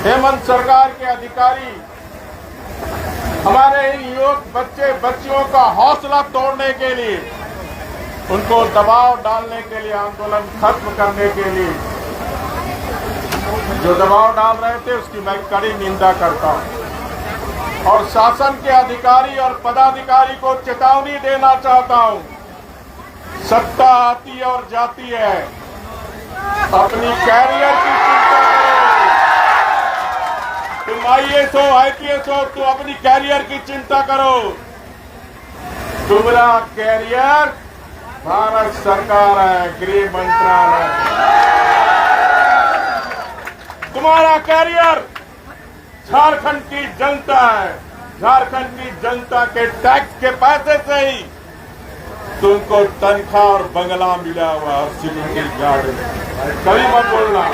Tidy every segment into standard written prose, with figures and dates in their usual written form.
हेमंत सरकार के अधिकारी हमारे युवक बच्चे बच्चियों का हौसला तोड़ने के लिए, उनको दबाव डालने के लिए, आंदोलन खत्म करने के लिए जो दबाव डाल रहे थे उसकी मैं कड़ी निंदा करता हूं और शासन के अधिकारी और पदाधिकारी को चेतावनी देना चाहता हूं। सत्ता आती और जाती है, अपनी कैरियर की चिंता करो। तुम IAS हो, IPS हो, तो अपनी कैरियर की चिंता करो। तुम्हारा कैरियर भारत सरकार है, गृह मंत्रालय। तुम्हारा कैरियर झारखंड की जनता है। झारखंड की जनता के टैक्स के पैसे से ही तुमको तनख्वाह और बंगला मिला हुआ और सिक्योरिटी गार्ड कभी मत बोलना।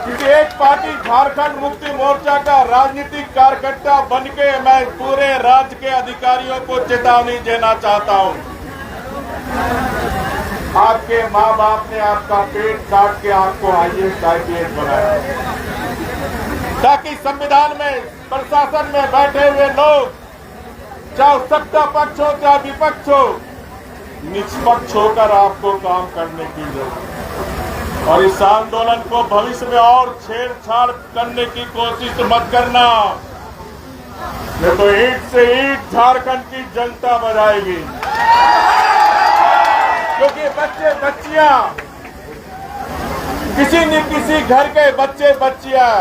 किसी एक पार्टी झारखंड मुक्ति मोर्चा का राजनीतिक कार्यकर्ता बनके मैं पूरे राज्य के अधिकारियों को चेतावनी देना चाहता हूं। आपके माँ बाप ने आपका पेट काट के आपको IAS IPS बनाया ताकि संविधान में, प्रशासन में बैठे हुए लोग, चाहे सत्ता पक्ष हो चाहे विपक्ष हो, निष्पक्ष होकर आपको काम करने की जरूरत। और इस आंदोलन को भविष्य में और छेड़छाड़ करने की कोशिश मत करना, ये तो ईंट से ईंट झारखंड की जनता बजाएगी। क्योंकि बच्चे बच्चियां, किसी न किसी घर के बच्चे बच्चियां,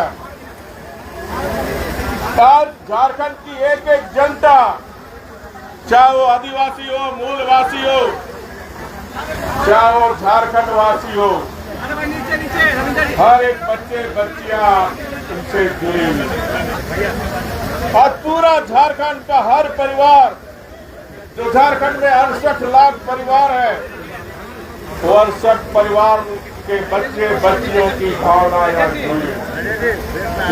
आज झारखंड की एक एक जनता, चाहे वो आदिवासी हो, मूलवासी हो, चाहे वो झारखंड वासी हो, हर एक बच्चे बच्चियां उनसे जुड़ी हुई। और पूरा झारखंड का हर परिवार, जो झारखंड में 68 लाख परिवार है, वो 68 परिवार के बच्चे बच्चियों की भावना जुड़ी।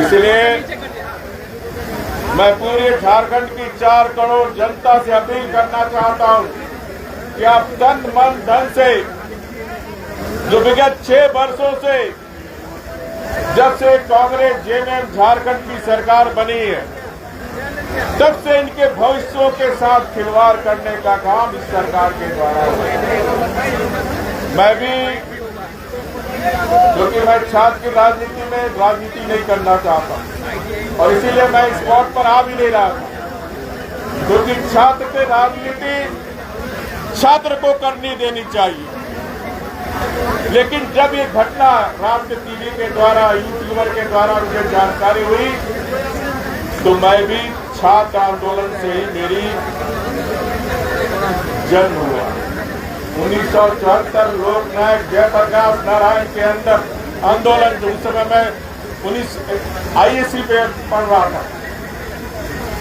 इसलिए मैं पूरे झारखंड की 4 करोड़ जनता से अपील करना चाहता हूं कि आप तन मन धन से, जो विगत 6 वर्षों से, जब से कांग्रेस JMM झारखंड की सरकार बनी है, तब से इनके भविष्यों के साथ खिलवाड़ करने का काम इस सरकार के द्वारा है। मैं भी, क्योंकि मैं छात्र की राजनीति नहीं करना चाहता और इसीलिए मैं इस स्पॉट पर आ भी नहीं रहा था, क्योंकि छात्र की राजनीति छात्र को करनी देनी चाहिए। लेकिन जब ये घटना रात के टीवी के द्वारा, यूट्यूबर के द्वारा मुझे जानकारी हुई, तो मैं भी छात्र आंदोलन से ही मेरी जन्म हुआ। 1974 लोकनायक जयप्रकाश नारायण के अंदर आंदोलन, जो उस समय मैं ISC पे पढ़ रहा था,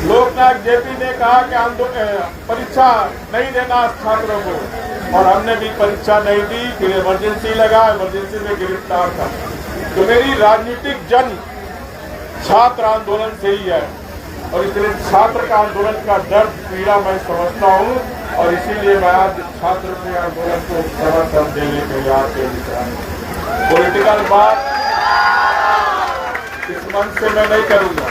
लोकनायक JP ने कहा कि परीक्षा नहीं देना छात्रों को, और हमने भी परीक्षा नहीं दी। फिर इमरजेंसी लगा, इमरजेंसी में गिरफ्तार था। तो मेरी राजनीतिक जन्म छात्र आंदोलन से ही है और इसलिए छात्र का आंदोलन का दर्द, पीड़ा मैं समझता हूँ और इसीलिए मैं आज छात्र के आंदोलन को समर्थन देने के लिए आपके पॉलिटिकल बात इस मंच से मैं नहीं करूंगा।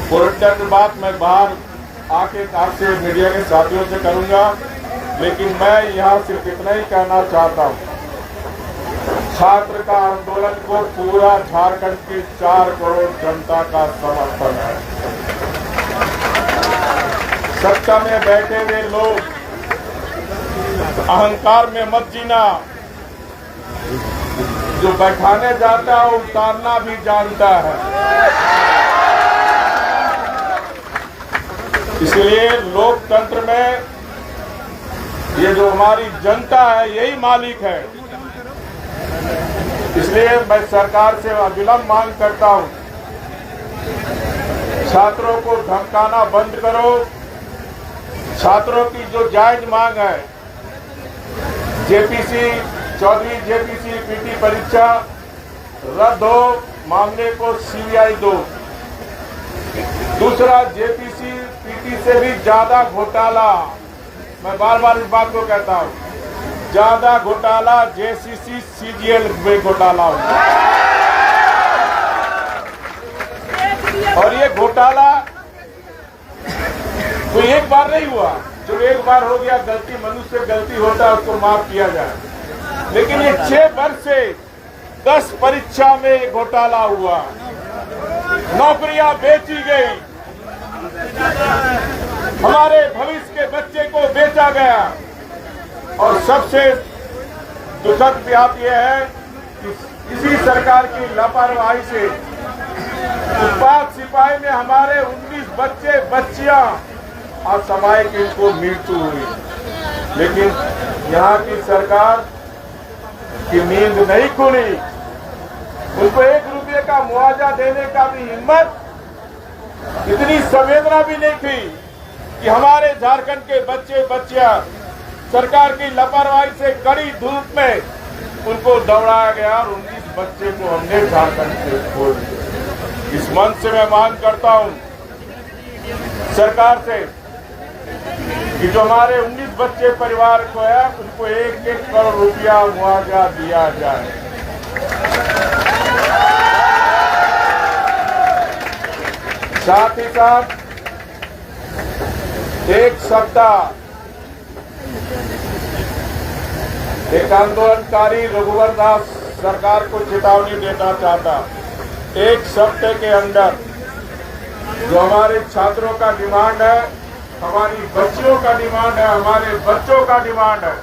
पॉलिटिकल बात मैं बाहर आके आपसे, मीडिया के साथियों से करूंगा, लेकिन मैं यहाँ सिर्फ इतना ही कहना चाहता हूँ, छात्र का आंदोलन को पूरा झारखंड की 4 करोड़ जनता का समर्थन है। सत्ता में बैठे हुए लोग अहंकार में मत जीना, जो बैठाने जाता है उतारना भी जानता है। इसलिए लोकतंत्र में ये जो हमारी जनता है, यही मालिक है। इसलिए मैं सरकार से अविलंब मांग करता हूं, छात्रों को धमकाना बंद करो। छात्रों की जो जायज मांग है, JPC, 14वीं JPC PT परीक्षा रद्द हो, मामले को CBI दो। दूसरा, JPC PT से भी ज्यादा घोटाला, मैं बार बार इस बात को कहता हूं, ज्यादा घोटाला JCC CGL में घोटाला हुआ। और ये घोटाला कोई एक बार नहीं हुआ। जो एक बार हो गया गलती, मनुष्य से गलती होता है उसको माफ किया जाए, लेकिन ये 6 वर्ष से 10 परीक्षा में घोटाला हुआ, नौकरियां बेची गई, हमारे भविष्य के बच्चे को बेचा गया। और सबसे दुखद बात यह है कि इसी सरकार की लापरवाही से उत्पाद सिपाही में हमारे 19 बच्चे बच्चियां असामयिक इनको मृत्यु हुई, लेकिन यहाँ की सरकार की नींद नहीं खुली। उनको 1 रुपये का मुआवजा देने का भी हिम्मत, इतनी संवेदना भी नहीं थी कि हमारे झारखंड के बच्चे बच्चियां सरकार की लापरवाही से कड़ी धूप में उनको दौड़ाया गया और 19 बच्चे को हमने झारखंड से छोड़ दिया। इस मंच से मैं मांग करता हूं सरकार से कि जो हमारे 19 बच्चे परिवार को है उनको 1-1 करोड़ रुपया मुआवजा दिया जाए। साथ ही साथ एक सप्ताह एक आंदोलनकारी रघुवर दास सरकार को चेतावनी देना चाहता, 1 सप्ताह के अंदर जो हमारे छात्रों का डिमांड है, हमारी बच्चियों का डिमांड है, हमारे बच्चों का डिमांड है,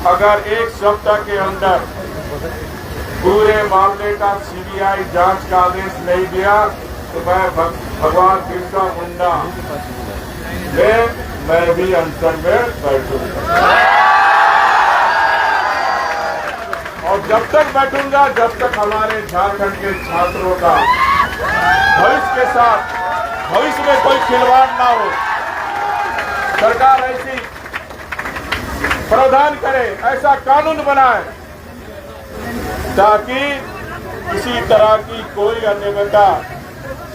अगर 1 सप्ताह के अंदर पूरे मामले का सीबीआई जांच का आदेश नहीं दिया तो मैं भगवान बिरसा मुंडा मैं भी अनशन में बैठूंगा। और जब तक बैठूंगा जब तक हमारे झारखंड के छात्रों का भविष्य के साथ भविष्य में कोई खिलवाड़ ना हो। सरकार ऐसी प्रावधान करे, ऐसा कानून बनाए ताकि किसी तरह की कोई अनियमितता,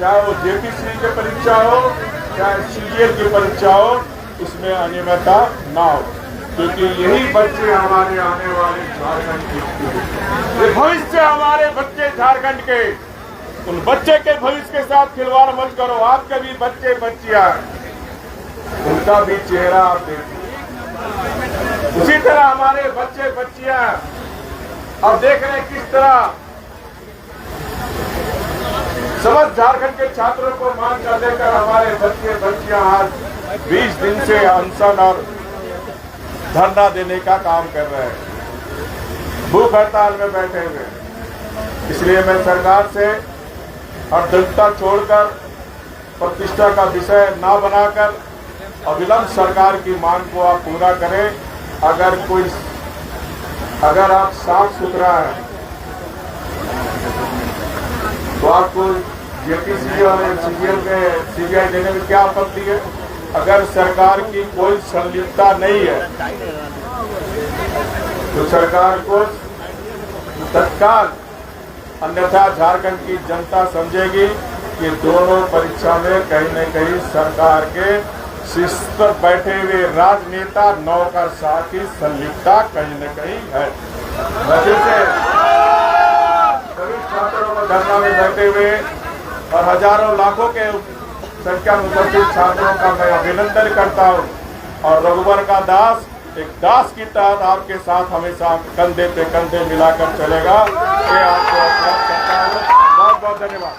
चाहे वो जेपीसी की परीक्षा हो चाहे सीजीएल की परीक्षा हो, इसमें अनियमितता ना हो, क्योंकि यही बच्चे हमारे आने वाले झारखंड के भविष्य, हमारे बच्चे झारखंड के, उन बच्चे के भविष्य के साथ खिलवाड़ मत करो। आपके भी बच्चे बच्चियां, उनका भी चेहरा आप देखिए। उसी तरह हमारे बच्चे बच्चियां अब देख रहे हैं किस तरह समस्त झारखंड के छात्रों को मांग कर लेकर हमारे बच्चे बच्चियां आज 20 दिन से अनशन और धरना देने का काम कर रहे हैं, भूख हड़ताल में बैठे हुए। इसलिए मैं सरकार से अर्थव्यवस्था छोड़कर प्रतिष्ठा का विषय ना बनाकर अविलंब सरकार की मांग को आप पूरा करें। अगर आप साफ सुथरा है तो आपको जेपीसी और सीजीएल में सीबीआई देने में क्या आपत्ति है? अगर सरकार की कोई संलिप्तता नहीं है तो सरकार को तत्काल, अन्यथा झारखंड की जनता समझेगी कि दोनों परीक्षा में कहीं न कहीं सरकार के शीर्ष पर बैठे हुए राजनेता नौकरशाह की संलिप्तता कहीं न कहीं है। वजह से सभी छात्रों को धरना में बैठे हुए और हजारों लाखों के संख्या में उपस्थित छात्रों का मैं अभिनंदन करता हूं। और रघुवर का दास एक दास की तरह आपके साथ हमेशा कंधे पे कंधे मिलाकर चलेगा। ये आपको बहुत बहुत धन्यवाद।